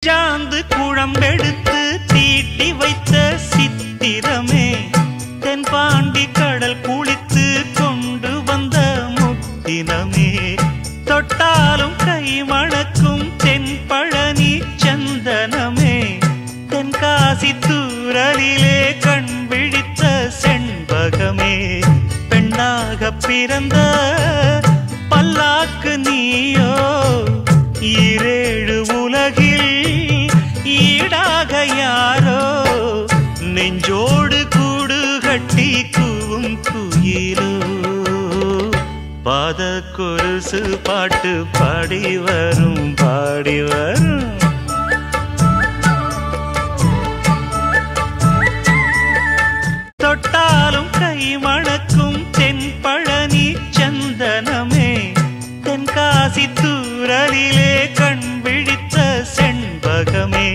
சாந்து குழம்பெடுத்து தீட்டி வைத்த சித்திரமே தென்பாண்டி கடல் குளித்து கொண்டு வந்த முத்தினமே தொட்டாலும் கை மணக்கும் தென்பழனி சந்தனமே தென்காசி தூரலிலே கண் விழித்த செண்பகமே பெண்ணாக பிறந்த பல்லாக்கு நீயோ ஈரேழு உலகில் ஈடாக யாரோ நெஞ்சோடு கூடு கட்டி கூவும் குயிலோ பாத கொலுசு பாட்டு பாடி வரும் தொட்டாலும் கை மணக்கும் தென்பழனி சந்தனமே தென்காசி தூரலிலே கண் விழித்த செண்பகமே